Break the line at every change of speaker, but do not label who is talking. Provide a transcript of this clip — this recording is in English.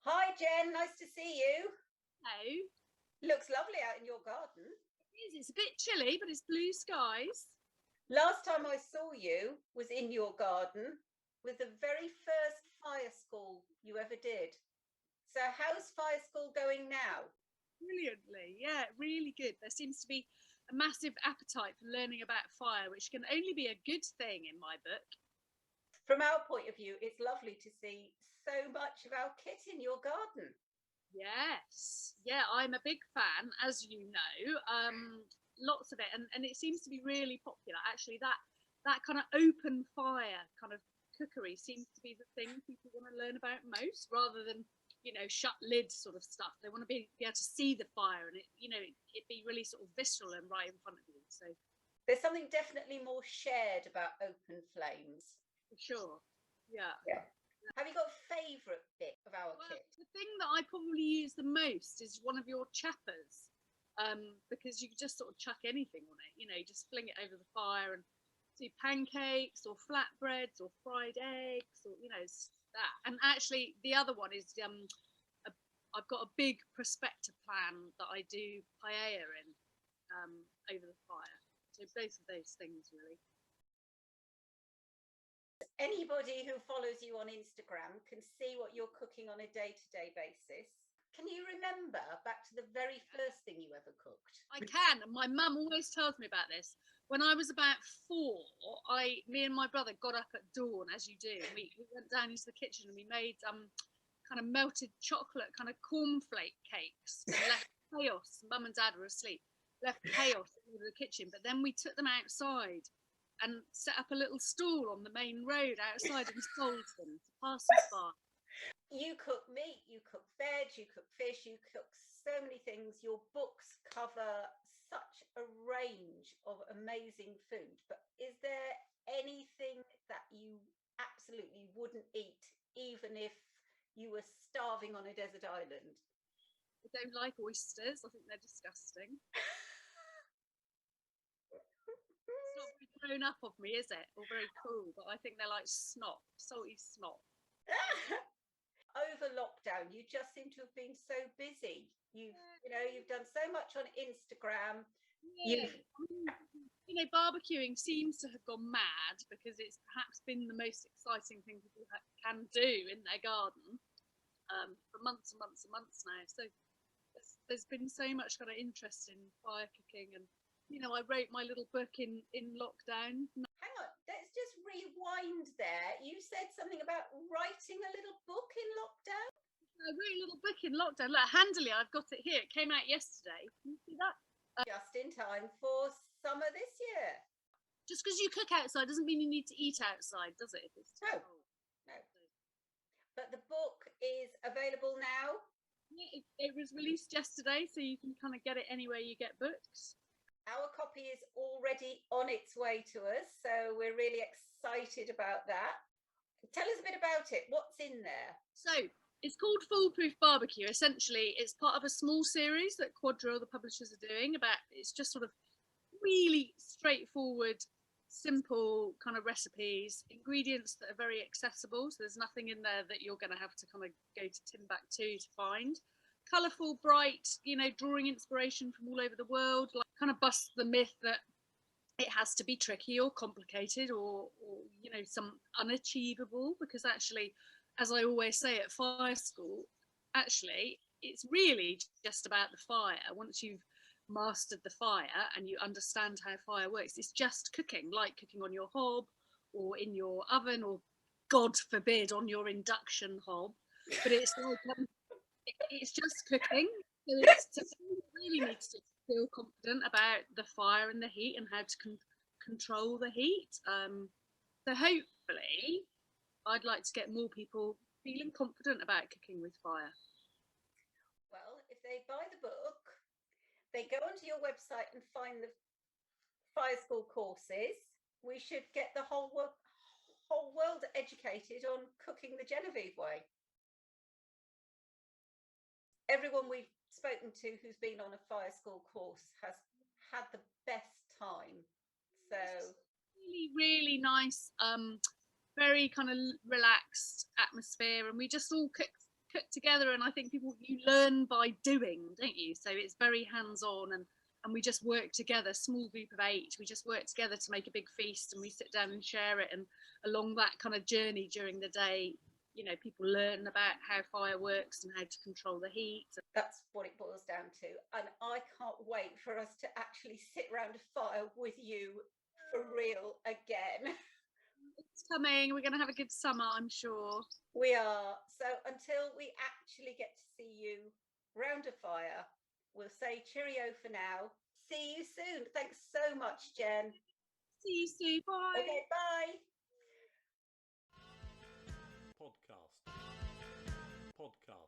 Hi Jen, nice to see you.
Hello.
Looks lovely out in your garden.
It is. It's a bit chilly, but it's blue skies.
Last time I saw you was in your garden with the very first fire school you ever did. So how's fire school going now?
Brilliantly. Yeah, really good. There seems to be a massive appetite for learning about fire, which can only be a good thing in my book.
From our point of view, it's lovely to see so much of our kit in your garden.
Yes. Yeah, I'm a big fan, as you know. Lots of it. And it seems to be really popular. Actually, that kind of open fire kind of cookery seems to be the thing people want to learn about most, rather than shut lid sort of stuff. They want to be able to see the fire, and it be really sort of visceral and right in front of you. So
There's something definitely more shared about open flames.
for sure. Yeah.
Have you got a favourite bit of our kit?
The thing that I probably use the most is one of your chappers, because you can just sort of chuck anything on it. You just fling it over the fire and do pancakes or flatbreads or fried eggs, or that. And actually, the other one is I've got a big prospector pan that I do paella in over the fire. So both of those things really.
Anybody who follows you on Instagram can see what you're cooking on a day-to-day basis. Can you remember back to the very first thing you ever cooked?
I can. And my mum always tells me about this. When I was about 4, me and my brother got up at dawn, as you do. We went down into the kitchen and we made kind of melted chocolate, kind of cornflake cakes. And left chaos. Mum and Dad were asleep. Left chaos in the kitchen. But then we took them outside and set up a little stall on the main road outside and sold them to passers-by.
You cook meat, you cook veg, you cook fish, you cook so many things. Your books cover such a range of amazing food. But is there anything that you absolutely wouldn't eat, even if you were starving on a desert island?
I don't like oysters. I think they're disgusting. It's not very grown up of me, is it? Or very cool, but I think they're like snot, salty snot.
Over lockdown, you just seem to have been so busy. You've done so much on Instagram.
Yeah. Barbecuing seems to have gone mad because it's perhaps been the most exciting thing people can do in their garden for months and months and months now. So there's been so much kind of interest in fire cooking, and I wrote my little book in lockdown.
Hang on, let's just rewind there. You said something about writing a little book in lockdown?
I wrote a little book in lockdown. Look, handily, I've got it here. It came out yesterday. Can you see that?
Just in time for summer this year.
Just because you cook outside doesn't mean you need to eat outside, does it? If it's
no. But the book is available now.
Yeah, it was released yesterday, so you can kind of get it anywhere you get books.
Our copy is already on its way to us, so we're really excited about that. Tell us a bit about it. What's in there?
So it's called Foolproof BBQ. Essentially, it's part of a small series that Quadro, the publishers, are doing. It's just sort of really straightforward, simple kind of recipes, ingredients that are very accessible. So there's nothing in there that you're going to have to kind of go to Timbuktu to find. Colourful, bright, drawing inspiration from all over the world, like kind of busts the myth that it has to be tricky or complicated or some unachievable, because actually, as I always say at fire school, actually it's really just about the fire. Once you've mastered the fire and you understand how fire works, it's just cooking, like cooking on your hob or in your oven, or God forbid on your induction hob. But it's like it's just cooking. So you really need to feel confident about the fire and the heat and how to control the heat. So hopefully I'd like to get more people feeling confident about cooking with fire.
Well, if they buy the book, they go onto your website and find the fire school courses, we should get the whole world educated on cooking the Genevieve way. Everyone we've spoken to who's been on a fire school course has had the best time. So
really, really nice, very kind of relaxed atmosphere, and we just all cook cook together, and I think you learn by doing, don't you? So it's very hands-on, and we just work together, small group of 8, we just work together to make a big feast, and we sit down and share it. And along that kind of journey during the day, you know, people learn about how fire works and how to control the heat.
That's what it boils down to. And I can't wait for us to actually sit around a fire with you for real again.
It's coming. We're going to have a good summer, I'm sure.
We are. So until we actually get to see you round a fire, we'll say cheerio for now. See you soon. Thanks so much, Jen.
See you soon. Bye.
Okay, bye.
Podcast.